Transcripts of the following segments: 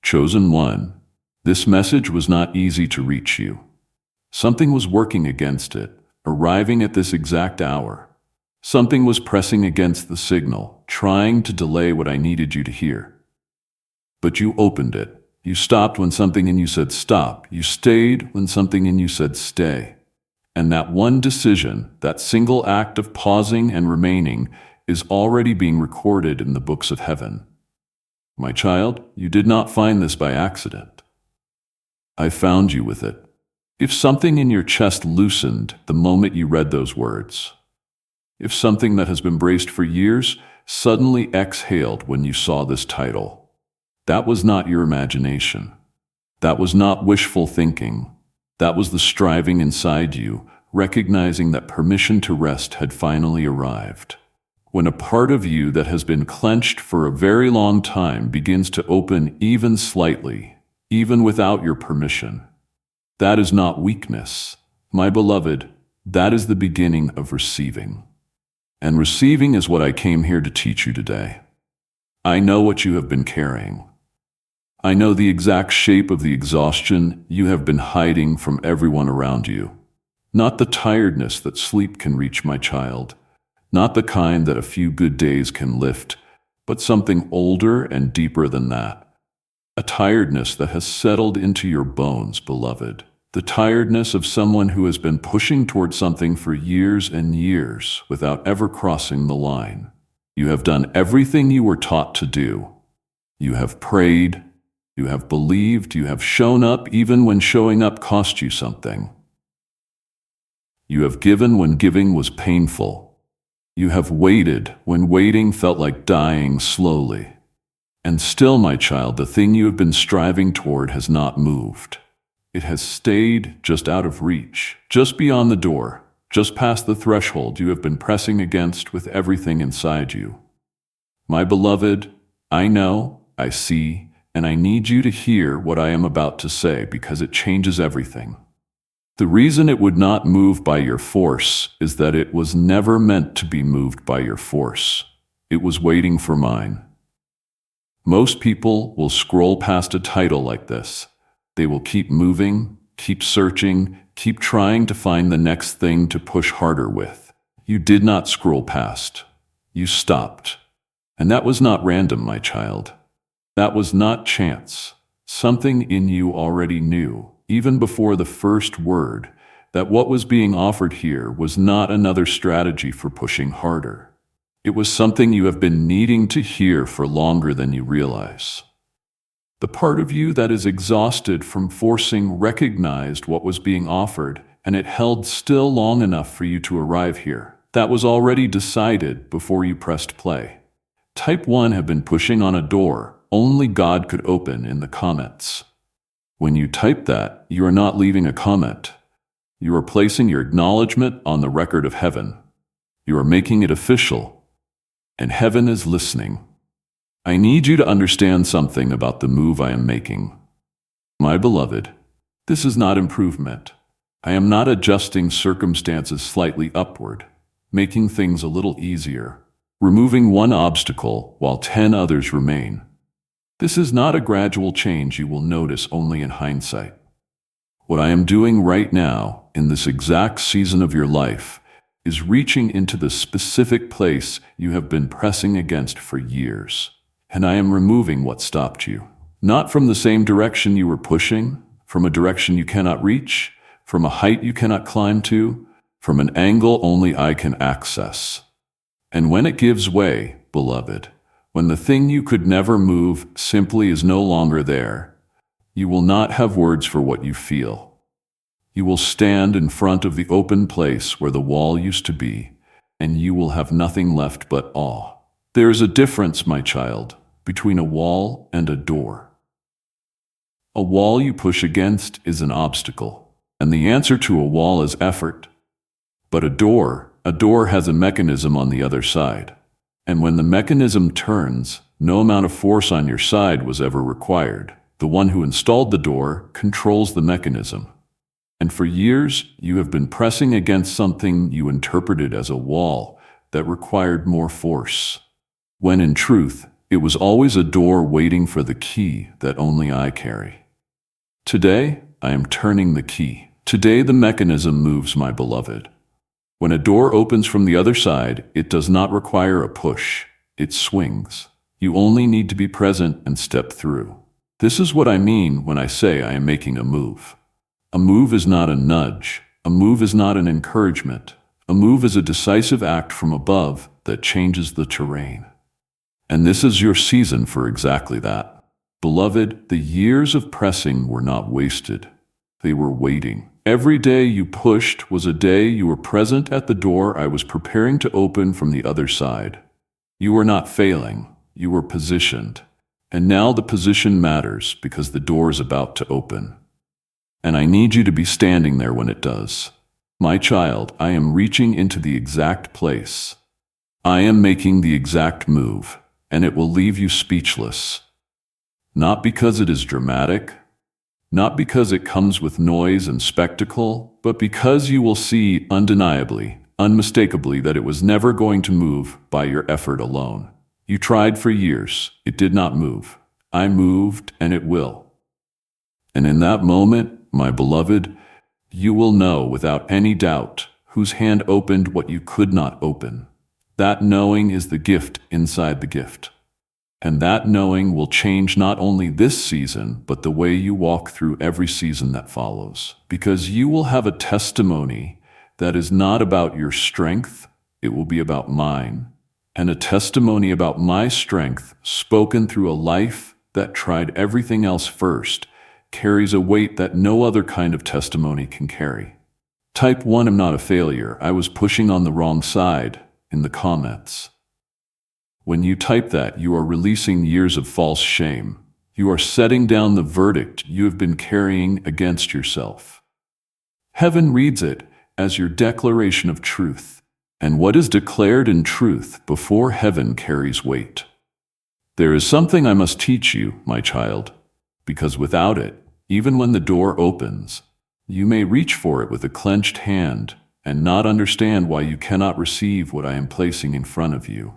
Chosen one, this message was not easy to reach you. Something was working against it, arriving at this exact hour. Something was pressing against the signal, trying to delay what I needed you to hear. But you opened it. You stopped when something in you said stop. You stayed when something in you said stay. And that one decision, that single act of pausing and remaining, is already being recorded in the books of heaven. My child, you did not find this by accident. I found you with it. If something in your chest loosened the moment you read those words, if something that has been braced for years suddenly exhaled when you saw this title, that was not your imagination. That was not wishful thinking. That was the striving inside you, recognizing that permission to rest had finally arrived. When a part of you that has been clenched for a very long time begins to open even slightly, even without your permission, that is not weakness. My beloved, that is the beginning of receiving. And receiving is what I came here to teach you today. I know what you have been carrying. I know the exact shape of the exhaustion you have been hiding from everyone around you. Not the tiredness that sleep can reach, my child. Not the kind that a few good days can lift, but something older and deeper than that. A tiredness that has settled into your bones, beloved. The tiredness of someone who has been pushing toward something for years and years without ever crossing the line. You have done everything you were taught to do. You have prayed. You have believed. You have shown up even when showing up cost you something. You have given when giving was painful. You have waited when waiting felt like dying slowly. And still, my child, the thing you have been striving toward has not moved. It has stayed just out of reach, just beyond the door, just past the threshold you have been pressing against with everything inside you. My beloved, I know, I see, and I need you to hear what I am about to say because it changes everything. The reason it would not move by your force is that it was never meant to be moved by your force. It was waiting for mine. Most people will scroll past a title like this. They will keep moving, keep searching, keep trying to find the next thing to push harder with. You did not scroll past. You stopped. And that was not random, my child. That was not chance. Something in you already knew, even before the first word, that what was being offered here was not another strategy for pushing harder. It was something you have been needing to hear for longer than you realize. The part of you that is exhausted from forcing recognized what was being offered, and it held still long enough for you to arrive here. That was already decided before you pressed play. Type 1 have been pushing on a door only God could open in the comments. When you type that, you are not leaving a comment. You are placing your acknowledgement on the record of heaven. You are making it official, and heaven is listening. I need you to understand something about the move I am making. My beloved, this is not improvement. I am not adjusting circumstances slightly upward, making things a little easier, removing one obstacle while 10 others remain. This is not a gradual change you will notice only in hindsight. What I am doing right now, in this exact season of your life, is reaching into the specific place you have been pressing against for years. And I am removing what stopped you. Not from the same direction you were pushing, from a direction you cannot reach, from a height you cannot climb to, from an angle only I can access. And when it gives way, beloved, when the thing you could never move simply is no longer there, you will not have words for what you feel. You will stand in front of the open place where the wall used to be, and you will have nothing left but awe. There is a difference, my child, between a wall and a door. A wall you push against is an obstacle, and the answer to a wall is effort. But a door has a mechanism on the other side. And when the mechanism turns, no amount of force on your side was ever required. The one who installed the door controls the mechanism. And for years, you have been pressing against something you interpreted as a wall that required more force, when in truth, It was always a door waiting for the key that only I carry. Today, I am turning the key. Today, the mechanism moves, my beloved. When a door opens from the other side, it does not require a push. It swings. You only need to be present and step through. This is what I mean when I say I am making a move. A move is not a nudge. A move is not an encouragement. A move is a decisive act from above that changes the terrain. And this is your season for exactly that. Beloved, the years of pressing were not wasted. They were waiting. Every day you pushed was a day you were present at the door I was preparing to open from the other side. You were not failing. You were positioned. And now the position matters because the door is about to open. And I need you to be standing there when it does. My child, I am reaching into the exact place. I am making the exact move, and it will leave you speechless. Not because it is dramatic, not because it comes with noise and spectacle, but because you will see undeniably, unmistakably that it was never going to move by your effort alone. You tried for years. It did not move. I moved, and it will. And in that moment, my beloved, you will know without any doubt whose hand opened what you could not open. That knowing is the gift inside the gift. And that knowing will change not only this season, but the way you walk through every season that follows. Because you will have a testimony that is not about your strength, it will be about mine. And a testimony about my strength, spoken through a life that tried everything else first, carries a weight that no other kind of testimony can carry. Type 1 I'm not a failure. I was pushing on the wrong side in the comments. When you type that, you are releasing years of false shame. You are setting down the verdict you have been carrying against yourself. Heaven reads it as your declaration of truth. And what is declared in truth before heaven carries weight. There is something I must teach you, my child, because without it, even when the door opens, you may reach for it with a clenched hand and not understand why you cannot receive what I am placing in front of you.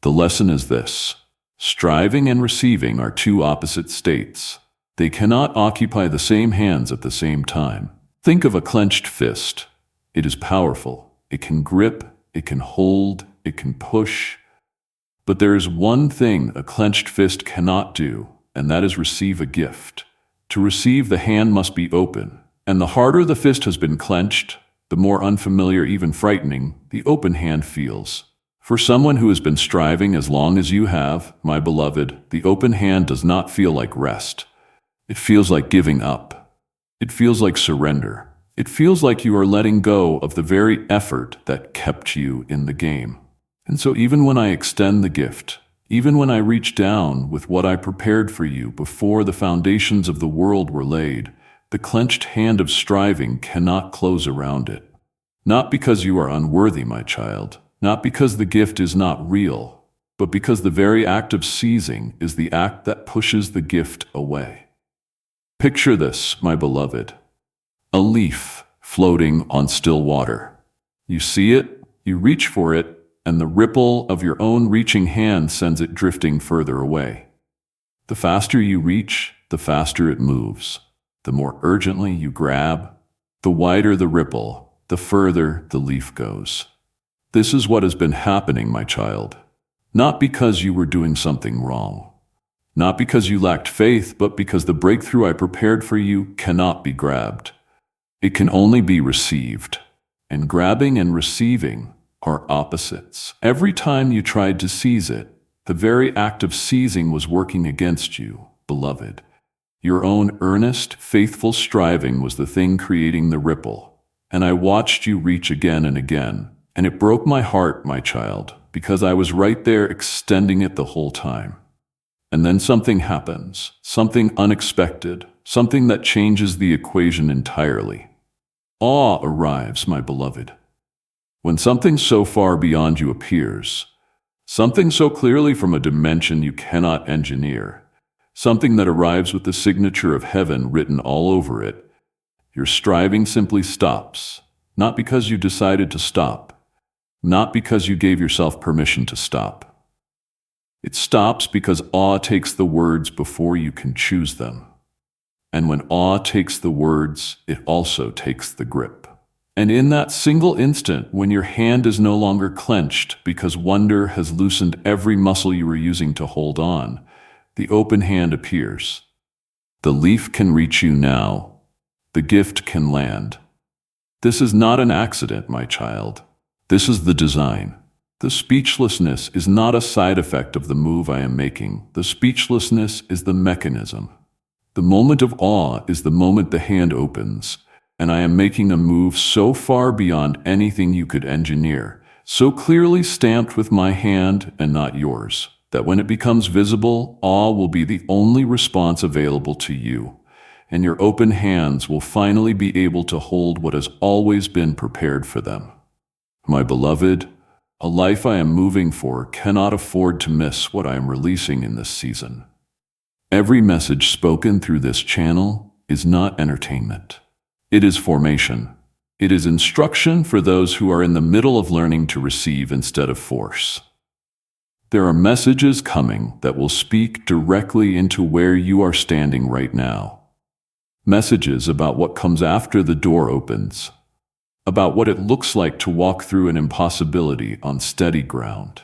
The lesson is this: striving and receiving are two opposite states. They cannot occupy the same hands at the same time. Think of a clenched fist. It is powerful. It can grip, it can hold, it can push. But there is one thing a clenched fist cannot do, and that is receive a gift. To receive, the hand must be open. And the harder the fist has been clenched, the more unfamiliar, even frightening, the open hand feels. For someone who has been striving as long as you have, my beloved, the open hand does not feel like rest. It feels like giving up. It feels like surrender. It feels like you are letting go of the very effort that kept you in the game. And so even when I extend the gift, even when I reach down with what I prepared for you before the foundations of the world were laid, the clenched hand of striving cannot close around it. Not because you are unworthy, my child, not because the gift is not real, but because the very act of seizing is the act that pushes the gift away. Picture this, my beloved. A leaf floating on still water. You see it, you reach for it, and the ripple of your own reaching hand sends it drifting further away. The faster you reach, the faster it moves. The more urgently you grab, the wider the ripple, the further the leaf goes. This is what has been happening, my child. Not because you were doing something wrong. Not because you lacked faith, but because the breakthrough I prepared for you cannot be grabbed. It can only be received, and grabbing and receiving are opposites. Every time you tried to seize it, the very act of seizing was working against you, beloved. Your own earnest, faithful striving was the thing creating the ripple, and I watched you reach again and again, and it broke my heart, my child, because I was right there extending it the whole time. And then something happens, something unexpected, something that changes the equation entirely. Awe arrives, my beloved. When something so far beyond you appears, something so clearly from a dimension you cannot engineer, something that arrives with the signature of heaven written all over it, your striving simply stops, not because you decided to stop, not because you gave yourself permission to stop. It stops because awe takes the words before you can choose them. And when awe takes the words, it also takes the grip. And in that single instant, when your hand is no longer clenched because wonder has loosened every muscle you were using to hold on, the open hand appears. The leaf can reach you now. The gift can land. This is not an accident, my child. This is the design. The speechlessness is not a side effect of the move I am making. The speechlessness is the mechanism. The moment of awe is the moment the hand opens, and I am making a move so far beyond anything you could engineer, so clearly stamped with my hand and not yours, that when it becomes visible, awe will be the only response available to you, and your open hands will finally be able to hold what has always been prepared for them. My beloved, a life I am moving for cannot afford to miss what I am releasing in this season. Every message spoken through this channel is not entertainment. It is formation. It is instruction for those who are in the middle of learning to receive instead of force. There are messages coming that will speak directly into where you are standing right now. Messages about what comes after the door opens, about what it looks like to walk through an impossibility on steady ground.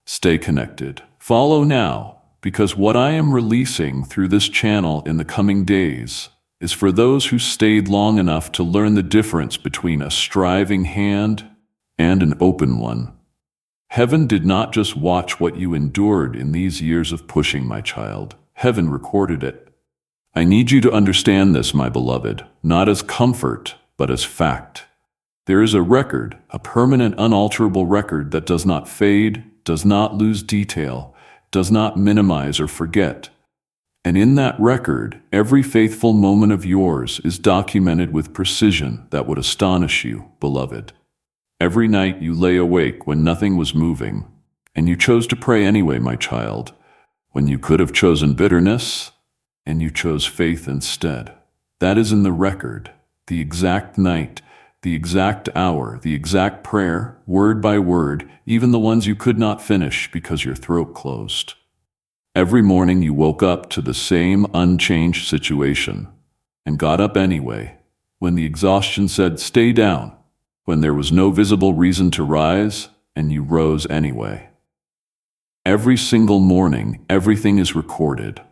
Stay connected. Follow now, because what I am releasing through this channel in the coming days is for those who stayed long enough to learn the difference between a striving hand and an open one. Heaven did not just watch what you endured in these years of pushing, my child. Heaven recorded it. I need you to understand this, my beloved, not as comfort, but as fact. There is a record, a permanent, unalterable record that does not fade, does not lose detail, does not minimize or forget. And in that record, every faithful moment of yours is documented with precision that would astonish you, beloved. Every night you lay awake when nothing was moving, and you chose to pray anyway, my child, when you could have chosen bitterness, and you chose faith instead. That is in the record, the exact night, the exact hour, the exact prayer, word by word, even the ones you could not finish because your throat closed. Every morning you woke up to the same unchanged situation and got up anyway, when the exhaustion said, "Stay down," when there was no visible reason to rise, and you rose anyway. Every single morning, everything is recorded.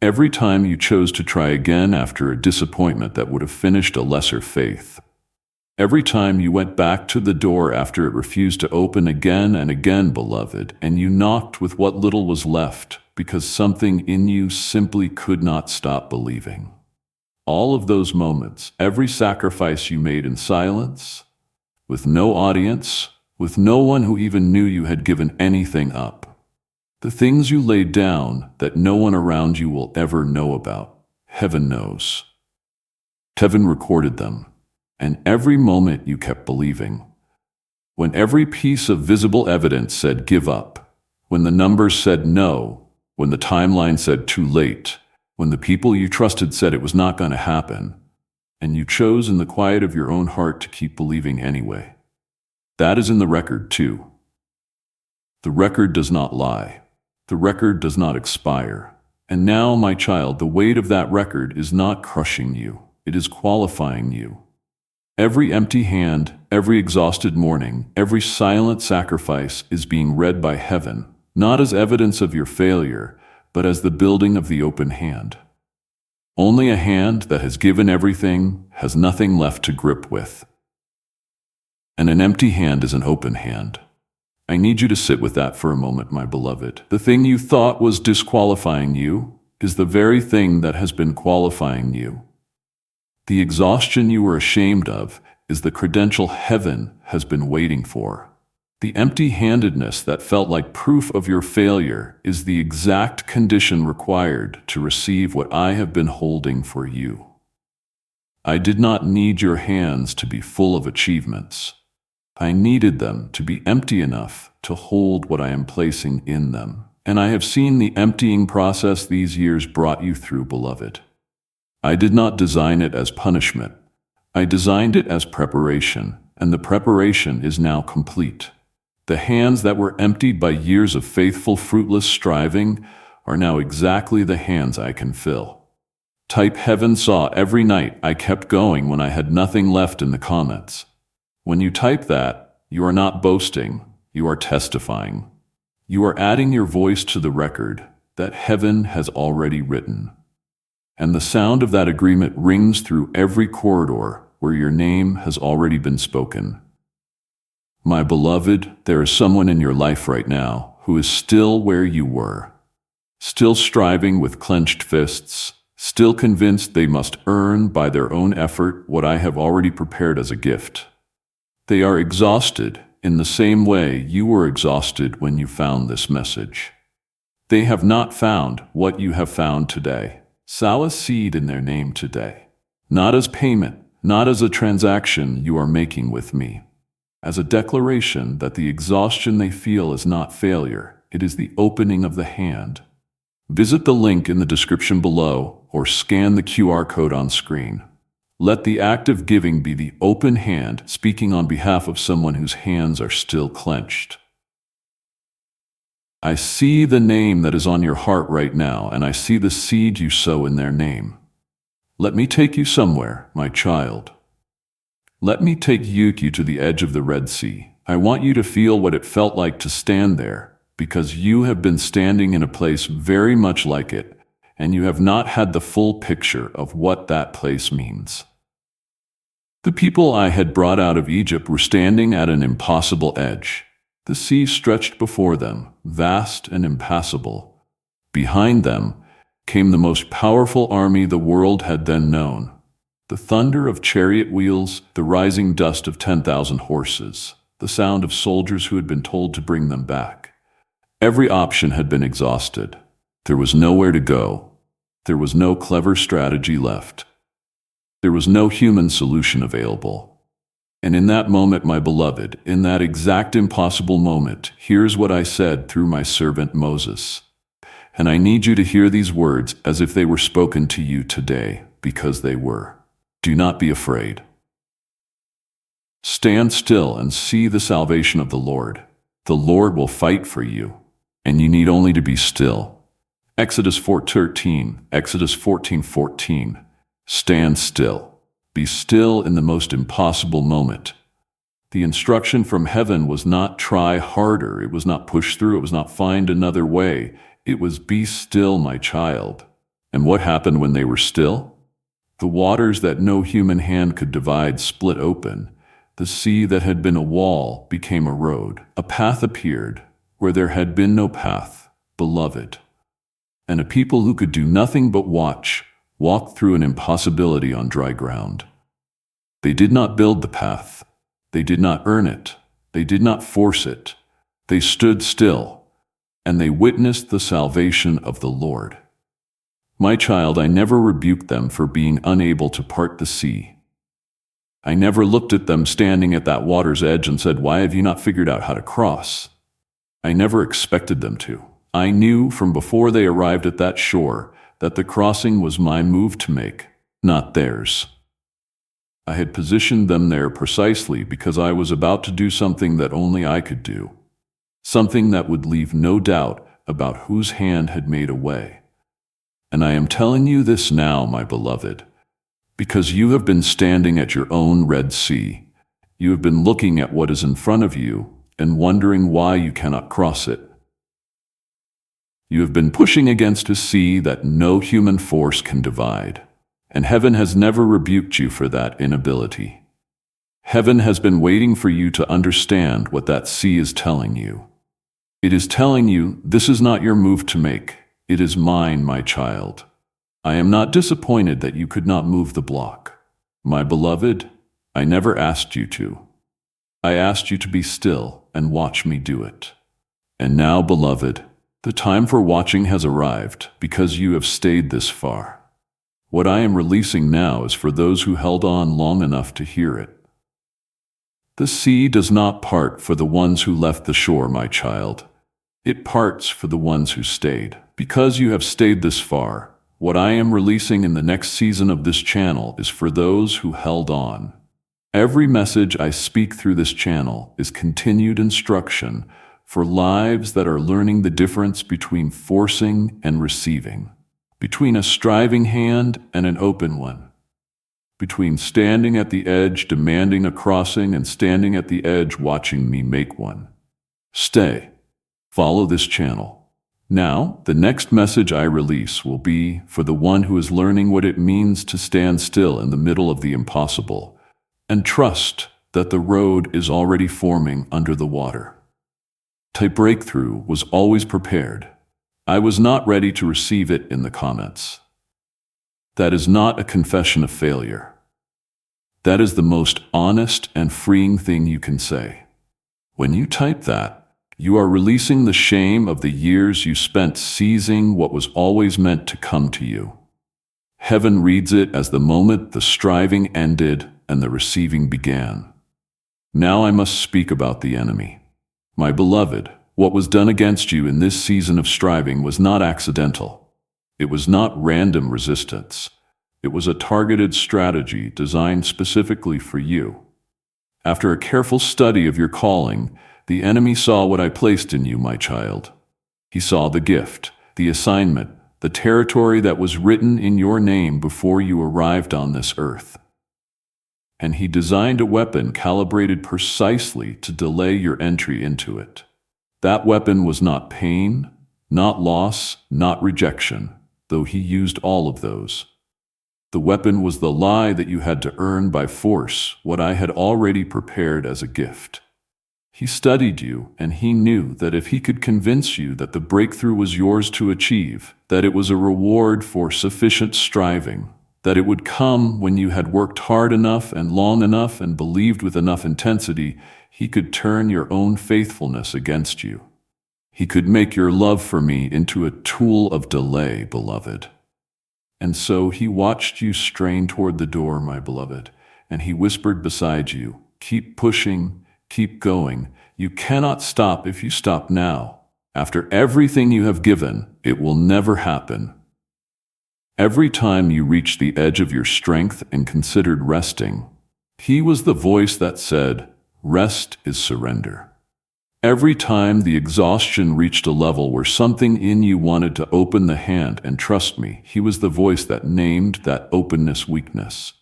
Every time you chose to try again after a disappointment that would have finished a lesser faith. Every time you went back to the door after it refused to open again and again, beloved, and you knocked with what little was left because something in you simply could not stop believing. All of those moments, every sacrifice you made in silence, with no audience, with no one who even knew you had given anything up. The things you laid down that no one around you will ever know about, heaven knows. Heaven recorded them. And every moment you kept believing. When every piece of visible evidence said give up, when the numbers said no, when the timeline said too late, when the people you trusted said it was not going to happen, and you chose in the quiet of your own heart to keep believing anyway. That is in the record too. The record does not lie. The record does not expire. And now, my child, the weight of that record is not crushing you. It is qualifying you. Every empty hand, every exhausted morning, every silent sacrifice is being read by heaven, not as evidence of your failure, but as the building of the open hand. Only a hand that has given everything has nothing left to grip with. And an empty hand is an open hand. I need you to sit with that for a moment, my beloved. The thing you thought was disqualifying you is the very thing that has been qualifying you. The exhaustion you were ashamed of is the credential heaven has been waiting for. The empty-handedness that felt like proof of your failure is the exact condition required to receive what I have been holding for you. I did not need your hands to be full of achievements. I needed them to be empty enough to hold what I am placing in them. And I have seen the emptying process these years brought you through, beloved. I did not design it as punishment. I designed it as preparation, and the preparation is now complete. The hands that were emptied by years of faithful, fruitless striving are now exactly the hands I can fill. Type heaven saw every night I kept going when I had nothing left in the comments. When you type that, you are not boasting, you are testifying. You are adding your voice to the record that heaven has already written. And the sound of that agreement rings through every corridor where your name has already been spoken. My beloved, there is someone in your life right now who is still where you were, still striving with clenched fists, still convinced they must earn by their own effort what I have already prepared as a gift. They are exhausted in the same way you were exhausted when you found this message. They have not found what you have found today. Sow a seed in their name today, not as payment, not as a transaction you are making with me, as a declaration that the exhaustion they feel is not failure, it is the opening of the hand. Visit the link in the description below or scan the QR code on screen. Let the act of giving be the open hand speaking on behalf of someone whose hands are still clenched. I see the name that is on your heart right now, and I see the seed you sow in their name. Let me take you somewhere, my child. Let me take you to the edge of the Red Sea. I want you to feel what it felt like to stand there, because you have been standing in a place very much like it, and you have not had the full picture of what that place means. The people I had brought out of Egypt were standing at an impossible edge. The sea stretched before them, vast and impassable. Behind them came the most powerful army the world had then known. The thunder of chariot wheels, the rising dust of 10,000 horses, the sound of soldiers who had been told to bring them back. Every option had been exhausted. There was nowhere to go. There was no clever strategy left. There was no human solution available. And in that moment, my beloved, in that exact impossible moment, here's what I said through my servant Moses. And I need you to hear these words as if they were spoken to you today, because they were. Do not be afraid. Stand still and see the salvation of the Lord. The Lord will fight for you, and you need only to be still. Exodus 4:13, Exodus 14:14. Stand still. Be still in the most impossible moment. The instruction from heaven was not try harder, it was not push through, it was not find another way. It was be still, my child. And what happened when they were still? The waters that no human hand could divide split open. The sea that had been a wall became a road. A path appeared where there had been no path, beloved. And a people who could do nothing but watch walked through an impossibility on dry ground. They did not build the path. They did not earn it. They did not force it. They stood still, and they witnessed the salvation of the Lord. My child, I never rebuked them for being unable to part the sea. I never looked at them standing at that water's edge and said, "Why have you not figured out how to cross?" I never expected them to. I knew from before they arrived at that shore that the crossing was my move to make, not theirs. I had positioned them there precisely because I was about to do something that only I could do, something that would leave no doubt about whose hand had made a way. And I am telling you this now, my beloved, because you have been standing at your own Red Sea. You have been looking at what is in front of you and wondering why you cannot cross it. You have been pushing against a sea that no human force can divide, and heaven has never rebuked you for that inability. Heaven has been waiting for you to understand what that sea is telling you. It is telling you, this is not your move to make. It is mine, my child. I am not disappointed that you could not move the block. My beloved, I never asked you to. I asked you to be still and watch me do it. And now, beloved, the time for watching has arrived because you have stayed this far. What I am releasing now is for those who held on long enough to hear it. The sea does not part for the ones who left the shore, my child. It parts for the ones who stayed. Because you have stayed this far, what I am releasing in the next season of this channel is for those who held on. Every message I speak through this channel is continued instruction for lives that are learning the difference between forcing and receiving, between a striving hand and an open one, between standing at the edge demanding a crossing and standing at the edge watching me make one. Stay. Follow this channel. Now, the next message I release will be for the one who is learning what it means to stand still in the middle of the impossible and trust that the road is already forming under the water. Type breakthrough was always prepared. I was not ready to receive it in the comments. That is not a confession of failure. That is the most honest and freeing thing you can say. When you type that, you are releasing the shame of the years you spent seizing what was always meant to come to you. Heaven reads it as the moment the striving ended and the receiving began. Now I must speak about the enemy. My beloved, what was done against you in this season of striving was not accidental. It was not random resistance. It was a targeted strategy designed specifically for you. After a careful study of your calling, the enemy saw what I placed in you, my child. He saw the gift, the assignment, the territory that was written in your name before you arrived on this earth. And he designed a weapon calibrated precisely to delay your entry into it. That weapon was not pain, not loss, not rejection, though he used all of those. The weapon was the lie that you had to earn by force what I had already prepared as a gift. He studied you, and he knew that if he could convince you that the breakthrough was yours to achieve, that it was a reward for sufficient striving, that it would come when you had worked hard enough and long enough and believed with enough intensity, he could turn your own faithfulness against you. He could make your love for me into a tool of delay, beloved. And so he watched you strain toward the door, my beloved, and he whispered beside you, "Keep pushing, keep going. You cannot stop if you stop now. After everything you have given, it will never happen." Every time you reached the edge of your strength and considered resting, he was the voice that said, "Rest is surrender." Every time the exhaustion reached a level where something in you wanted to open the hand and trust me, he was the voice that named that openness weakness.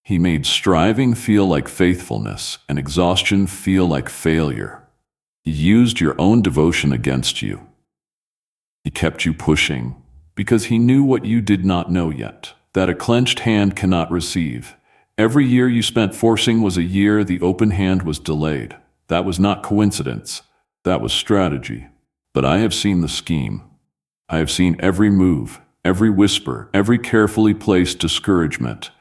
He made striving feel like faithfulness and exhaustion feel like failure. He used your own devotion against you. He kept you pushing, because he knew what you did not know yet, that a clenched hand cannot receive. Every year you spent forcing was a year the open hand was delayed. That was not coincidence. That was strategy. But I have seen the scheme. I have seen every move, every whisper, every carefully placed discouragement,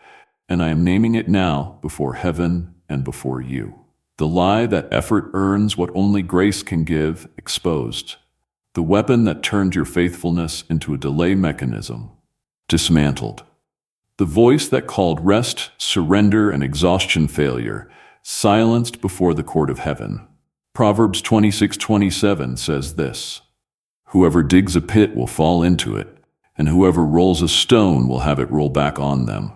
and I am naming it now before heaven and before you. The lie that effort earns what only grace can give, exposed. The weapon that turned your faithfulness into a delay mechanism, dismantled. The voice that called rest, surrender, and exhaustion failure, silenced before the court of heaven. Proverbs 26:27 says this, "Whoever digs a pit will fall into it, and whoever rolls a stone will have it roll back on them."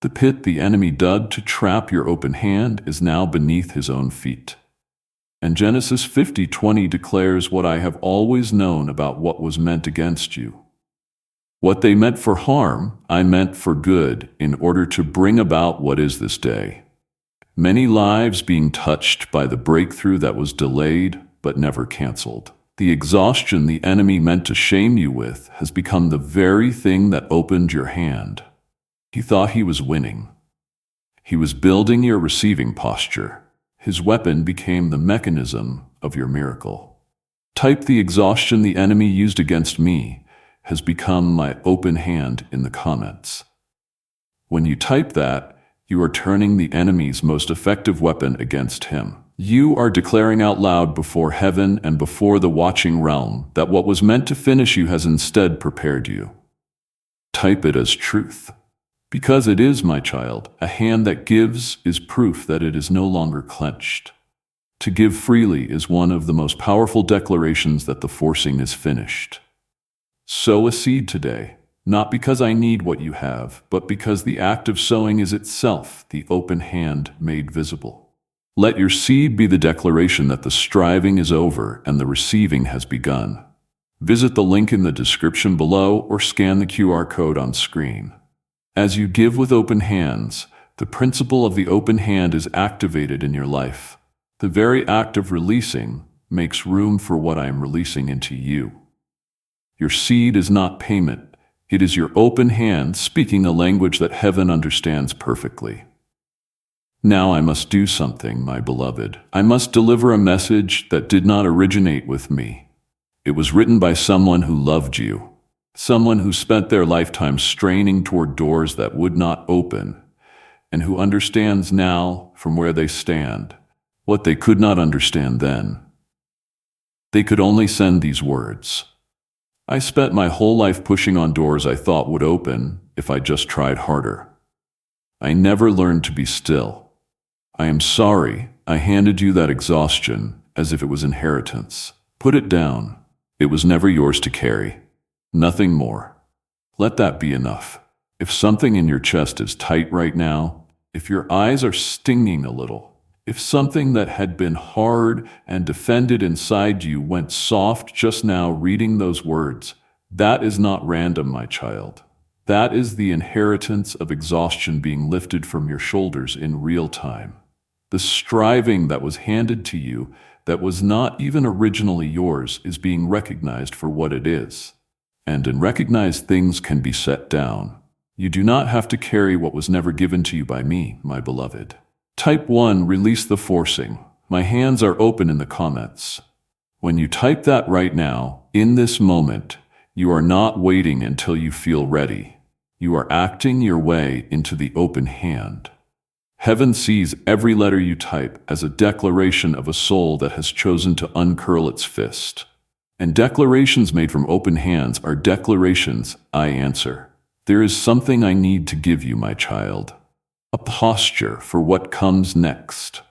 The pit the enemy dug to trap your open hand is now beneath his own feet. And Genesis 50:20 declares what I have always known about what was meant against you. What they meant for harm, I meant for good, in order to bring about what is this day. Many lives being touched by the breakthrough that was delayed but never canceled. The exhaustion the enemy meant to shame you with has become the very thing that opened your hand. He thought he was winning. He was building your receiving posture. His weapon became the mechanism of your miracle. Type the exhaustion the enemy used against me has become my open hand in the comments. When you type that, you are turning the enemy's most effective weapon against him. You are declaring out loud before heaven and before the watching realm that what was meant to finish you has instead prepared you. Type it as truth. Because it is, my child, a hand that gives is proof that it is no longer clenched. To give freely is one of the most powerful declarations that the forcing is finished. Sow a seed today. Not because I need what you have, but because the act of sowing is itself the open hand made visible. Let your seed be the declaration that the striving is over and the receiving has begun. Visit the link in the description below or scan the QR code on screen. As you give with open hands, the principle of the open hand is activated in your life. The very act of releasing makes room for what I am releasing into you. Your seed is not payment. It is your open hand speaking a language that heaven understands perfectly. Now I must do something, my beloved. I must deliver a message that did not originate with me. It was written by someone who loved you, someone who spent their lifetime straining toward doors that would not open, and who understands now, from where they stand, what they could not understand then. They could only send these words. I spent my whole life pushing on doors I thought would open if I just tried harder. I never learned to be still. I am sorry I handed you that exhaustion as if it was inheritance. Put it down. It was never yours to carry. Nothing more. Let that be enough. If something in your chest is tight right now, if your eyes are stinging a little, if something that had been hard and defended inside you went soft just now reading those words, that is not random, my child. That is the inheritance of exhaustion being lifted from your shoulders in real time. The striving that was handed to you, that was not even originally yours, is being recognized for what it is. And in recognized things can be set down. You do not have to carry what was never given to you by me, my beloved. Type 1, release the forcing. My hands are open in the comments. When you type that right now, in this moment, you are not waiting until you feel ready. You are acting your way into the open hand. Heaven sees every letter you type as a declaration of a soul that has chosen to uncurl its fist. And declarations made from open hands are declarations I answer. There is something I need to give you, my child. A posture for what comes next.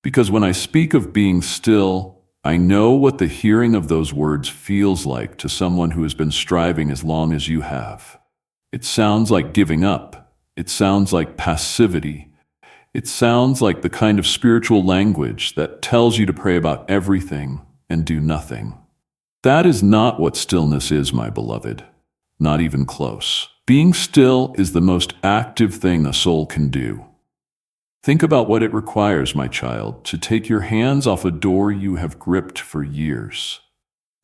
Because when I speak of being still, I know what the hearing of those words feels like to someone who has been striving as long as you have. It sounds like giving up. It sounds like passivity. It sounds like the kind of spiritual language that tells you to pray about everything and do nothing. That is not what stillness is, my beloved. Not even close. Being still is the most active thing a soul can do. Think about what it requires, my child, to take your hands off a door you have gripped for years.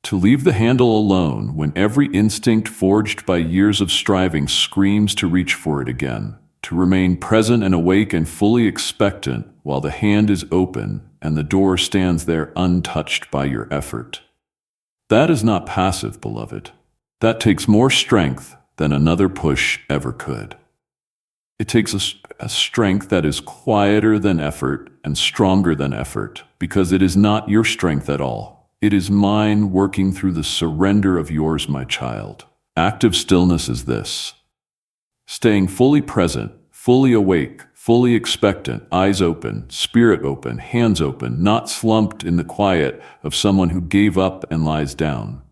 To leave the handle alone when every instinct forged by years of striving screams to reach for it again. To remain present and awake and fully expectant while the hand is open and the door stands there untouched by your effort. That is not passive, beloved. That takes more strength than another push ever could. It takes a strength that is quieter than effort and stronger than effort, because it is not your strength at all. It is mine working through the surrender of yours, my child. Active stillness is this: staying fully present, fully awake, fully expectant, eyes open, spirit open, hands open, not slumped in the quiet of someone who gave up and lies down.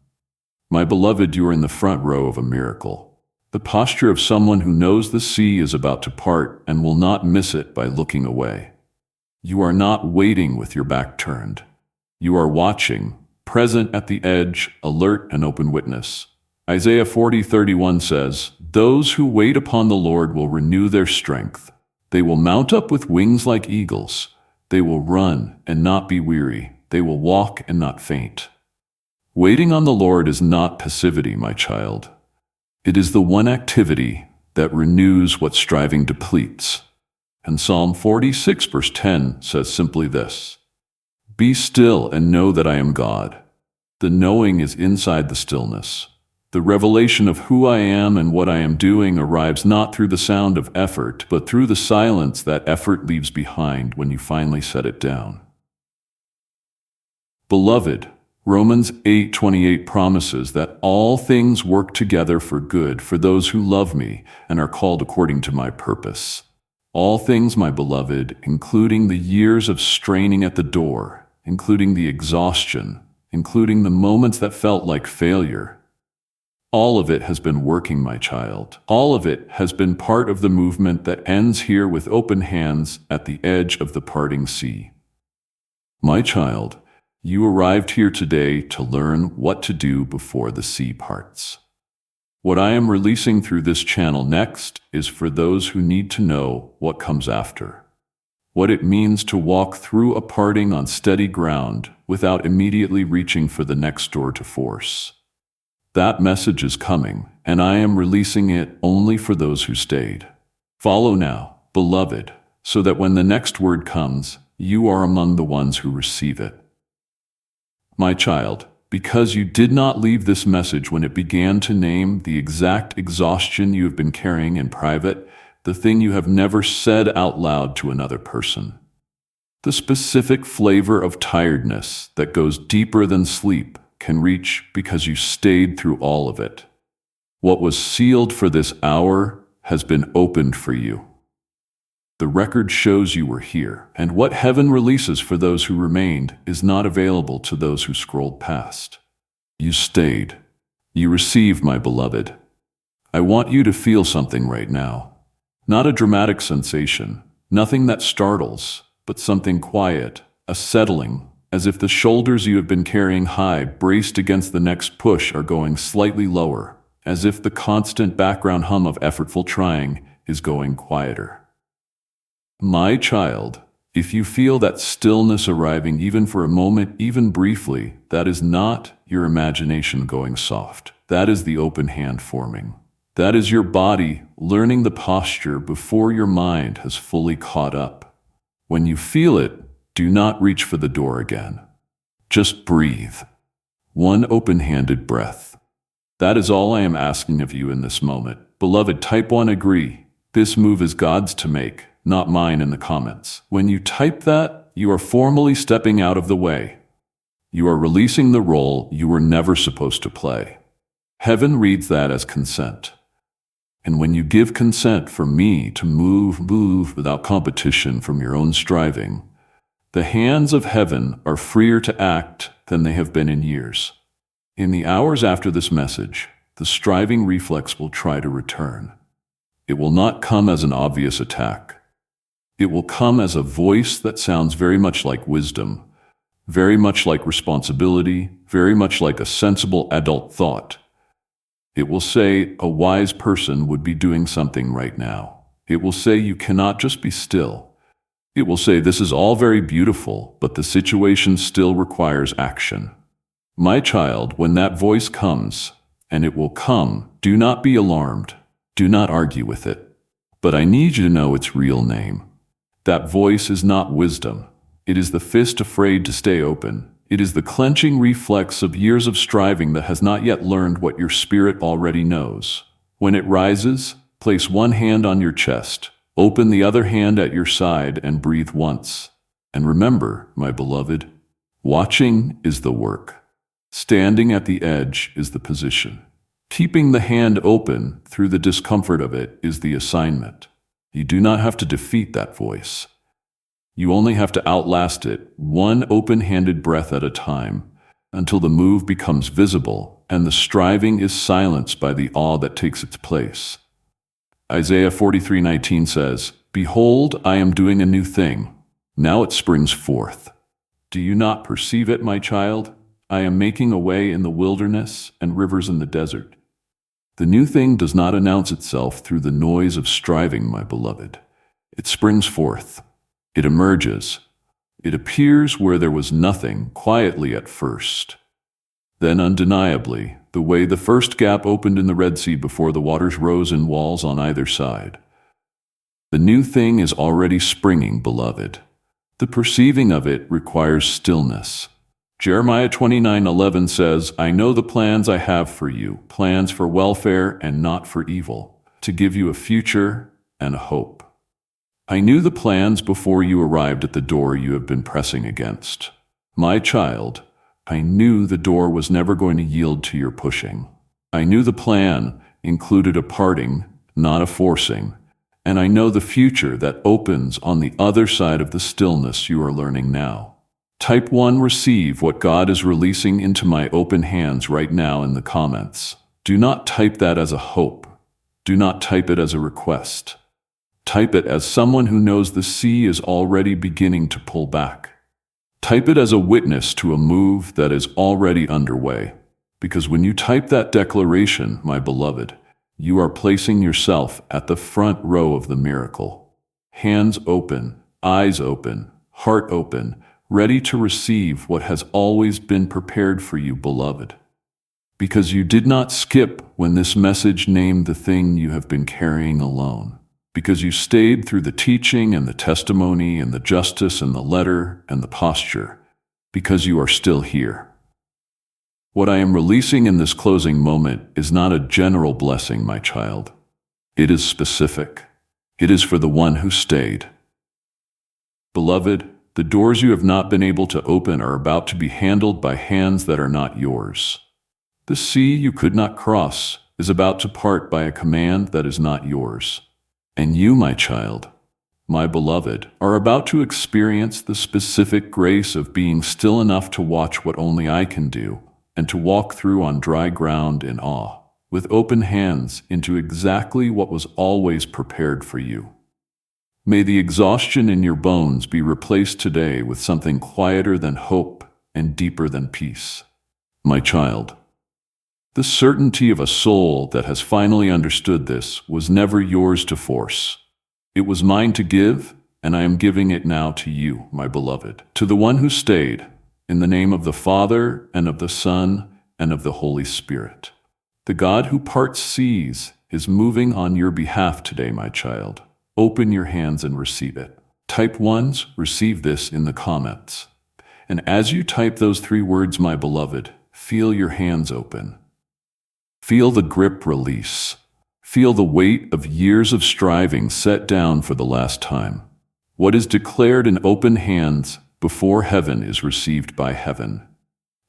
My beloved, you are in the front row of a miracle. The posture of someone who knows the sea is about to part and will not miss it by looking away. You are not waiting with your back turned. You are watching, present at the edge, alert and open witness. Isaiah 40:31 says, "Those who wait upon the Lord will renew their strength. They will mount up with wings like eagles. They will run and not be weary. They will walk and not faint." Waiting on the Lord is not passivity, my child. It is the one activity that renews what striving depletes. And Psalm 46 verse 10 says simply this: "Be still and know that I am God." The knowing is inside the stillness. The revelation of who I am and what I am doing arrives not through the sound of effort, but through the silence that effort leaves behind when you finally set it down. Beloved, Romans 8:28 promises that all things work together for good for those who love me and are called according to my purpose. All things, my beloved, including the years of straining at the door, including the exhaustion, including the moments that felt like failure. All of it has been working, my child. All of it has been part of the movement that ends here with open hands at the edge of the parting sea. My child, you arrived here today to learn what to do before the sea parts. What I am releasing through this channel next is for those who need to know what comes after. What it means to walk through a parting on steady ground without immediately reaching for the next door to force. That message is coming, and I am releasing it only for those who stayed. Follow now, beloved, so that when the next word comes, you are among the ones who receive it. My child, because you did not leave this message when it began to name the exact exhaustion you have been carrying in private, the thing you have never said out loud to another person. The specific flavor of tiredness that goes deeper than sleep can reach because you stayed through all of it. What was sealed for this hour has been opened for you. The record shows you were here, and what heaven releases for those who remained is not available to those who scrolled past. You stayed. You received, my beloved. I want you to feel something right now. Not a dramatic sensation, nothing that startles, but something quiet, a settling, as if the shoulders you have been carrying high, braced against the next push, are going slightly lower, as if the constant background hum of effortful trying is going quieter. My child, if you feel that stillness arriving even for a moment, even briefly, that is not your imagination going soft. That is the open hand forming. That is your body learning the posture before your mind has fully caught up. When you feel it, do not reach for the door again. Just breathe. One open-handed breath. That is all I am asking of you in this moment. Beloved, type 1 agree. This move is God's to make, not mine, in the comments. When you type that, you are formally stepping out of the way. You are releasing the role you were never supposed to play. Heaven reads that as consent. And when you give consent for me to move without competition from your own striving, the hands of heaven are freer to act than they have been in years. In the hours after this message, the striving reflex will try to return. It will not come as an obvious attack. It will come as a voice that sounds very much like wisdom, very much like responsibility, very much like a sensible adult thought. It will say a wise person would be doing something right now. It will say you cannot just be still. It will say this is all very beautiful, but the situation still requires action. My child, when that voice comes, and it will come, do not be alarmed. Do not argue with it. But I need you to know its real name. That voice is not wisdom. It is the fist afraid to stay open. It is the clenching reflex of years of striving that has not yet learned what your spirit already knows. When it rises, place one hand on your chest. Open the other hand at your side and breathe once. And remember, my beloved, watching is the work. Standing at the edge is the position. Keeping the hand open through the discomfort of it is the assignment. You do not have to defeat that voice. You only have to outlast it, one open-handed breath at a time, until the move becomes visible and the striving is silenced by the awe that takes its place. Isaiah 43:19 says, "Behold, I am doing a new thing. Now it springs forth. Do you not perceive it, my child? I am making a way in the wilderness and rivers in the desert." The new thing does not announce itself through the noise of striving, my beloved. It springs forth. It emerges. It appears where there was nothing, quietly at first. Then undeniably, the way the first gap opened in the Red Sea before the waters rose in walls on either side. The new thing is already springing, beloved. The perceiving of it requires stillness. Jeremiah 29:11 says, "I know the plans I have for you, plans for welfare and not for evil, to give you a future and a hope." I knew the plans before you arrived at the door you have been pressing against. My child, I knew the door was never going to yield to your pushing. I knew the plan included a parting, not a forcing, and I know the future that opens on the other side of the stillness you are learning now. Type 1 receive what God is releasing into my open hands right now in the comments. Do not type that as a hope. Do not type it as a request. Type it as someone who knows the sea is already beginning to pull back. Type it as a witness to a move that is already underway. Because when you type that declaration, my beloved, you are placing yourself at the front row of the miracle. Hands open, eyes open, heart open, ready to receive what has always been prepared for you, beloved. Because you did not skip when this message named the thing you have been carrying alone. Because you stayed through the teaching and the testimony and the justice and the letter and the posture. Because you are still here. What I am releasing in this closing moment is not a general blessing, my child. It is specific. It is for the one who stayed. Beloved, the doors you have not been able to open are about to be handled by hands that are not yours. The sea you could not cross is about to part by a command that is not yours. And you, my child, my beloved, are about to experience the specific grace of being still enough to watch what only I can do, and to walk through on dry ground in awe, with open hands into exactly what was always prepared for you. May the exhaustion in your bones be replaced today with something quieter than hope and deeper than peace. My child, the certainty of a soul that has finally understood this was never yours to force. It was mine to give, and I am giving it now to you, my beloved, to the one who stayed, in the name of the Father, and of the Son, and of the Holy Spirit. The God who parts seas is moving on your behalf today, my child. Open your hands and receive it. Type ones, receive this in the comments. And as you type those 3 words, my beloved, feel your hands open. Feel the grip release. Feel the weight of years of striving set down for the last time. What is declared in open hands before heaven is received by heaven.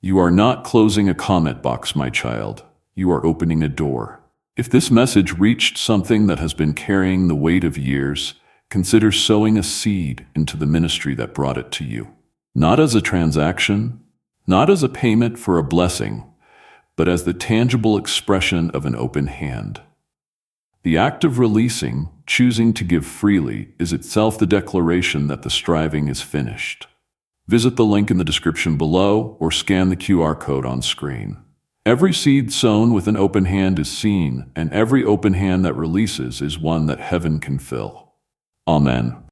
You are not closing a comment box, my child. You are opening a door. If this message reached something that has been carrying the weight of years, consider sowing a seed into the ministry that brought it to you. Not as a transaction, not as a payment for a blessing, but as the tangible expression of an open hand. The act of releasing, choosing to give freely, is itself the declaration that the striving is finished. Visit the link in the description below or scan the QR code on screen. Every seed sown with an open hand is seen, and every open hand that releases is one that heaven can fill. Amen.